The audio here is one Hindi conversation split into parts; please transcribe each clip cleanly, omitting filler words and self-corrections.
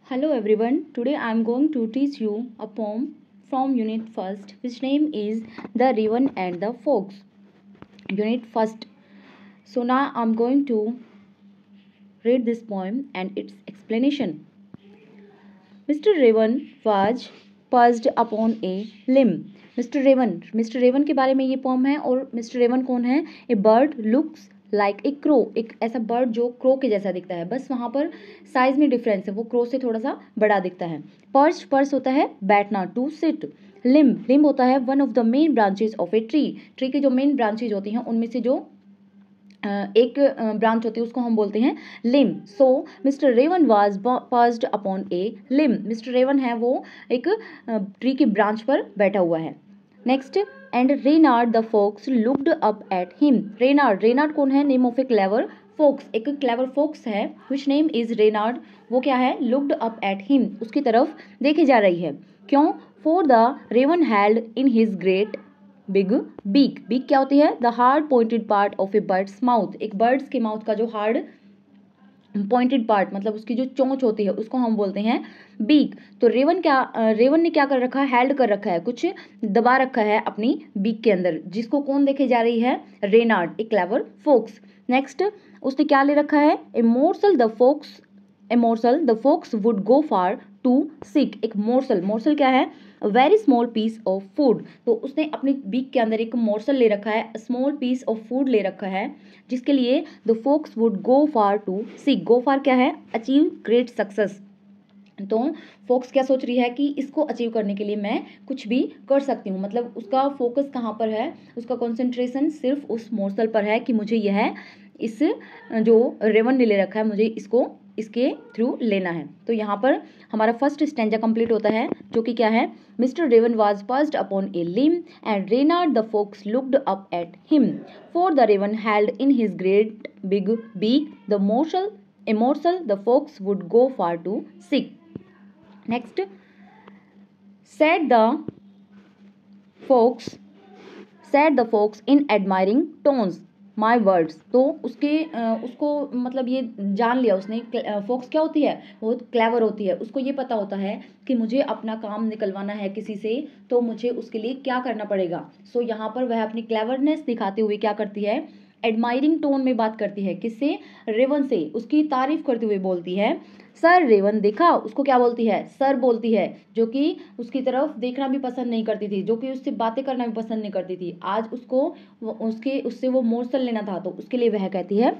Hello everyone. Today I am going to teach you a poem from Unit First, which name is The Raven and the Fox. Unit First. So now I am going to read this poem and its explanation. Mr. Raven was perched upon a limb. Mr. Raven के बारे में ये पोम है और मिस्टर रेवन कौन है? A bird looks like a crow, एक ऐसा बर्ड जो क्रो के जैसा दिखता है, बस वहां पर साइज में डिफरेंस है, वो क्रो से थोड़ा सा बड़ा दिखता है। पर्च होता है बैठना, टू सिट। लिम्ब होता है one of the main branches of a tree की जो मेन ब्रांचेज होती हैं उनमें से जो एक ब्रांच होती है उसको हम बोलते हैं limb. So mister Raven was perched upon a limb. Mister Raven है वो एक ट्री की ब्रांच पर बैठा हुआ है। Next, and रेनार्ड the fox looked up at him. Renard कौन है? Name of a clever fox, एक क्लेवर फोक्स है, विच नेम इज रेनार्ड। वो क्या है? लुक्ड अप एट हिम, उसकी तरफ देखे जा रही है। क्यों? For the raven held in his great big beak क्या होती है? The hard pointed part of a bird's mouth, एक बर्ड्स के माउथ का जो हार्ड पॉइंटेड पार्ट, मतलब उसकी जो चोंच होती है उसको हम बोलते हैं बीक। तो रेवन ने क्या कर रखा है? हेल्ड कर रखा है, कुछ दबा रखा है अपनी बीक के अंदर, जिसको कौन देखे जा रही है? रेनार्ड, एक क्लेवर फोक्स। नेक्स्ट, उसने क्या ले रखा है? A morsel the fox would go far to seek. एक मोर्सल क्या है? Very small piece of food. तो उसने अपनी बीक के अंदर एक मोर्सल ले रखा है, स्मॉल पीस ऑफ फूड ले रखा है, जिसके लिए the fox would go far to seek. Go far क्या है? Achieve great success. तो फोक्स क्या सोच रही है कि इसको अचीव करने के लिए मैं कुछ भी कर सकती हूँ, मतलब उसका फोकस कहाँ पर है? उसका कंसंट्रेशन सिर्फ उस मोर्सल पर है कि मुझे यह इस जो रेवन ने ले रखा है मुझे इसके थ्रू लेना है। तो यहाँ पर हमारा फर्स्ट स्टैंजा कंप्लीट होता है, जो कि क्या है? Mister Raven was perched upon a limb and रेनार्ड the fox looked up at him, for the raven held in his great big beak the morsel the fox would go far to seek. Next, said the fox in admiring tones my words। तो उसको मतलब ये जान लिया उसने, फोक्स क्या होती है? बहुत क्लेवर होती है, उसको ये पता होता है कि मुझे अपना काम निकलवाना है किसी से, तो मुझे उसके लिए क्या करना पड़ेगा। सो यहाँ पर वह अपनी क्लेवरनेस दिखाते हुए क्या करती है? एडमायरिंग टोन में बात करती है। किससे? रेवन से, उसकी तारीफ करते हुए बोलती है सर रेवन। देखा, उसको क्या बोलती है? सर बोलती है, जो कि उसकी तरफ देखना भी पसंद नहीं करती थी, जो कि उससे बातें करना भी पसंद नहीं करती थी। आज उससे वो मोर्सल लेना था, तो उसके लिए वह कहती है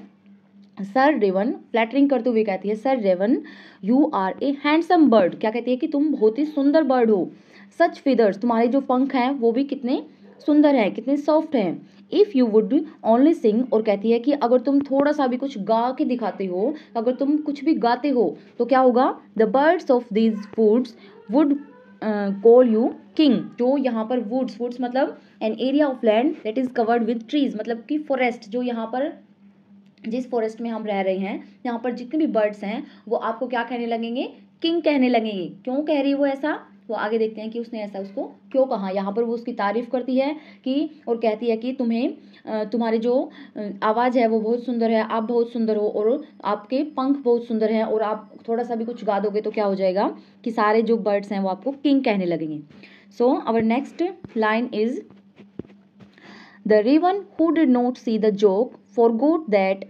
सर रेवन, फ्लैटरिंग करते हुए कहती है sir raven you are a handsome bird. क्या कहती है? कि तुम बहुत ही सुंदर बर्ड हो। सच फीदर्स, तुम्हारे जो पंख हैं वो भी कितने सुंदर हैं, कितने सॉफ्ट हैं। If you would only sing, और कहती है कि अगर तुम थोड़ा सा भी कुछ गा के दिखाते हो, अगर तुम कुछ भी गाते हो तो क्या होगा? The birds of these woods would call you king. जो यहाँ पर वुड्स मतलब an area of land that is covered with trees, मतलब कि फॉरेस्ट, जो यहाँ पर जिस फॉरेस्ट में हम रह रहे हैं, यहाँ पर जितने भी बर्ड्स हैं वो आपको क्या कहने लगेंगे? किंग कहने लगेंगे। क्यों कह रही है वो ऐसा? वो आगे देखते हैं कि उसने ऐसा उसको क्यों कहा। यहाँ पर वो उसकी तारीफ करती है कि, और कहती है कि तुम्हारी जो आवाज़ है वो बहुत सुंदर है, आप बहुत सुंदर हो, और आपके पंख बहुत सुंदर हैं, और आप थोड़ा सा भी कुछ गा दोगे तो क्या हो जाएगा कि सारे जो बर्ड्स हैं वो आपको किंग कहने लगेंगे। So our next line is The raven, who did not see the joke, forgot that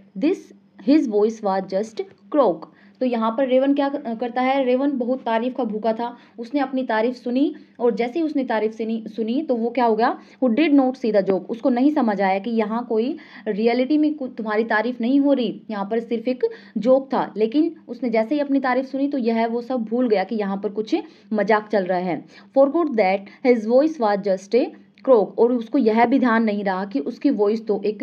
his voice was just croak। तो यहाँ पर रेवन क्या करता है? रेवन बहुत तारीफ का भूखा था, उसने अपनी तारीफ सुनी, और जैसे ही उसने तारीफ सुनी तो वो क्या हो गया? Who did not see the joke, उसको नहीं समझ आया कि यहाँ कोई रियलिटी में तुम्हारी तारीफ नहीं हो रही, यहाँ पर सिर्फ एक जोक था। लेकिन उसने जैसे ही अपनी तारीफ सुनी तो यह वो सब भूल गया कि यहाँ पर कुछ मजाक चल रहा है। Forgot that his voice was just a crook, और उसको यह भी ध्यान नहीं रहा कि उसकी वॉइस तो एक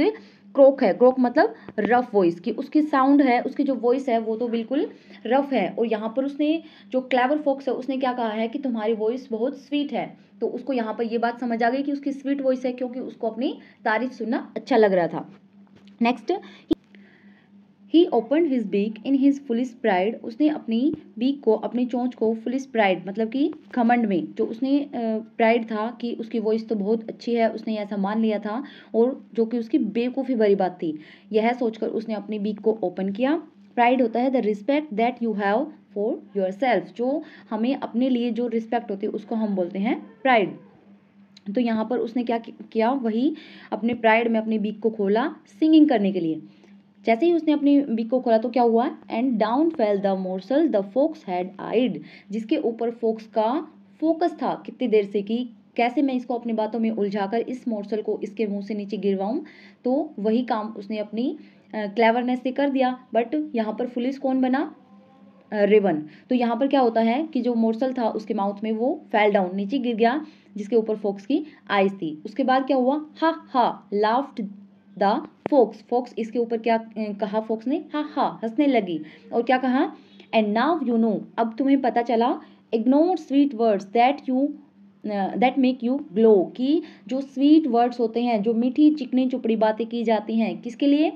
क्रोक है। क्रोक मतलब रफ वॉइस, की उसकी साउंड है, उसकी जो वॉइस है वो तो बिल्कुल रफ है। और यहाँ पर उसने जो क्लेवर फॉक्स है उसने क्या कहा है कि तुम्हारी वॉइस बहुत स्वीट है। तो उसको यहाँ पर ये बात समझ आ गई कि उसकी स्वीट वॉइस है, क्योंकि उसको अपनी तारीफ सुनना अच्छा लग रहा था। Next, he open his beak in his foolish pride. उसने अपनी बीक को, अपनी चोंच को, फुलिश प्राइड मतलब कि घमंड में, जो उसने प्राइड था कि उसकी वॉइस तो बहुत अच्छी है, उसने ऐसा मान लिया था, और जो कि उसकी बेवकूफ़ी भरी बात थी, यह सोचकर उसने अपनी बीक को ओपन किया। प्राइड होता है the respect that you have for your self, जो हमें अपने लिए जो रिस्पेक्ट होती है उसको हम बोलते हैं प्राइड। तो यहाँ पर उसने क्या किया, वही अपने प्राइड में अपनी बीक को खोला सिंगिंग करने के लिए। जैसे ही उसने अपनी बीक को खोला तो क्या हुआ, and down fell the morsel the fox had eyed, जिसके ऊपर फोक्स का फोकस था कितनी देर से कि कैसे मैं इसको अपनी बातों में उलझाकर इस मोर्सल को इसके मुंह से नीचे गिरवाऊं, तो वही काम उसने अपनी क्लेवरनेस से कर दिया। बट यहाँ पर फुलिश कौन बना, रेवन। तो यहाँ पर क्या होता है कि जो मोर्सल था उसके माउथ में वो फेल डाउन, नीचे गिर गया, जिसके ऊपर फोक्स की आइज थी। उसके बाद क्या हुआ, हा हा लाफ्ड द फोक्स, फोक्स इसके ऊपर क्या कहा, फोक्स ने हा हा हंसने लगी। और क्या कहा, एंड नाउ यू नो, अब तुम्हें पता चला, ignore sweet words that make you glow, कि जो स्वीट वर्ड्स होते हैं, जो मीठी चिकनी चुपड़ी बातें की जाती हैं, किसके लिए,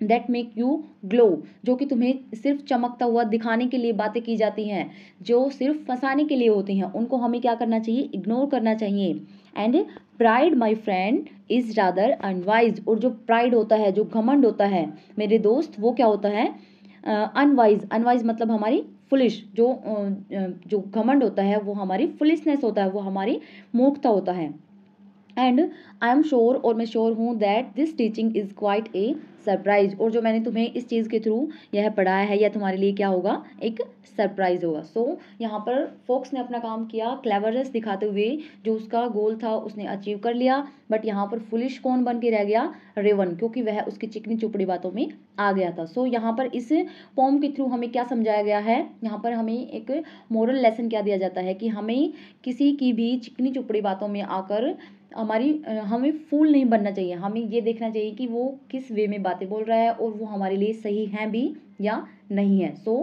दैट मेक यू ग्लो, जो कि तुम्हें सिर्फ चमकता हुआ दिखाने के लिए बातें की जाती हैं, जो सिर्फ फंसाने के लिए होती हैं, उनको हमें क्या करना चाहिए, इग्नोर करना चाहिए। And pride my friend is rather unwise, और जो प्राइड होता है, जो घमंड होता है मेरे दोस्त, वो क्या होता है, अनवाइज। अनवाइज मतलब हमारी फुलिश, जो घमंड होता है वो हमारी फुलिशनेस होता है, वो हमारी मूर्खता होता है। एंड आई एम श्योर, और मैं श्योर हूँ, that this teaching is quite a surprise, और जो मैंने तुम्हें इस चीज़ के थ्रू यह पढ़ाया है, यह तुम्हारे लिए क्या होगा, एक सरप्राइज होगा। सो यहाँ पर फोक्स ने अपना काम किया क्लेवरनेस दिखाते हुए, जो उसका गोल था उसने अचीव कर लिया। बट यहाँ पर फुलिश कौन बन के रह गया, रेवन, क्योंकि वह उसकी चिकनी चुपड़ी बातों में आ गया था। सो यहाँ पर इस पोम के थ्रू हमें क्या समझाया गया है, यहाँ पर हमें एक मोरल लेसन क्या दिया जाता है कि हमें किसी की भी चिकनी चुपड़ी बातों में आकर हमें फूल नहीं बनना चाहिए। हमें ये देखना चाहिए कि वो किस वे में बातें बोल रहा है और वो हमारे लिए सही हैं भी या नहीं है। So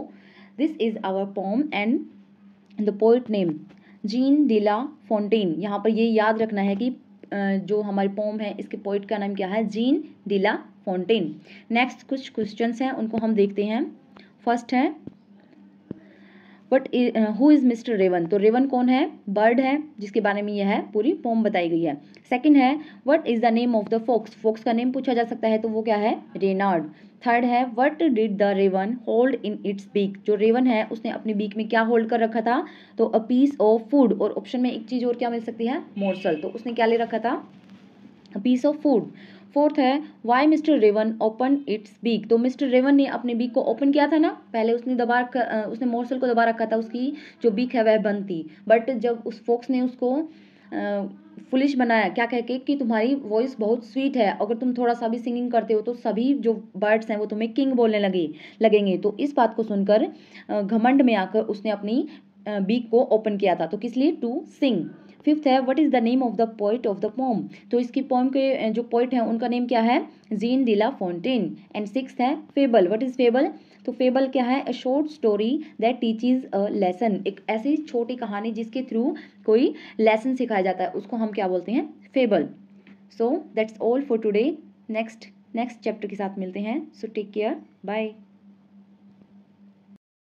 this is our poem and the poet name Jean de la Fontaine. यहाँ पर ये याद रखना है कि जो हमारी पोम है इसके पोइट का नाम क्या है, जीन डिला फोंटेन। नेक्स्ट कुछ क्वेश्चंस हैं, उनको हम देखते हैं। फर्स्ट है, but who is mister raven, तो रेवन कौन है, बर्ड है जिसके बारे में यह पूरी पोम बताई गई है। सेकंड है, what is the name of the fox, fox का नेम पूछा जा सकता है तो वो क्या है, रेनार्ड। थर्ड है, what did the raven hold in its beak, जो रेवन है उसने अपनी बीक में क्या होल्ड कर रखा था, तो अ पीस ऑफ फूड, और ऑप्शन में एक चीज और क्या मिल सकती है, मोर्सल, तो उसने क्या ले रखा था, a piece of food. Fourth है, why mister Raven open its beak, तो मिस्टर रेवन ने अपने बीक को ओपन किया था ना, पहले उसने उसने मोर्सल को दबा रखा था, उसकी जो बीक है वह बंद थी। बट जब उस फोक्स ने उसको फुलिश बनाया, क्या कह के कि तुम्हारी वॉइस बहुत स्वीट है, अगर तुम थोड़ा सा भी सिंगिंग करते हो तो सभी जो बर्ड्स हैं वो तुम्हें किंग बोलने लगेंगे। तो इस बात को सुनकर घमंड में आकर उसने अपनी बीक को ओपन किया था, तो किस लिए, टू सिंग। फिफ्थ है, what is the name of the poet of the pome, तो इसकी पोम के जो पोइट हैं उनका नेम क्या है, Jean de la Fontaine. And sixth है, फेबल, व्हाट इज फेबल, तो फेबल क्या है, a short story that teaches a lesson, एक ऐसी छोटी कहानी जिसके थ्रू कोई लेसन सिखाया जाता है, उसको हम क्या बोलते हैं, fable. So that's all for today. Next chapter के साथ मिलते हैं। So take care, bye.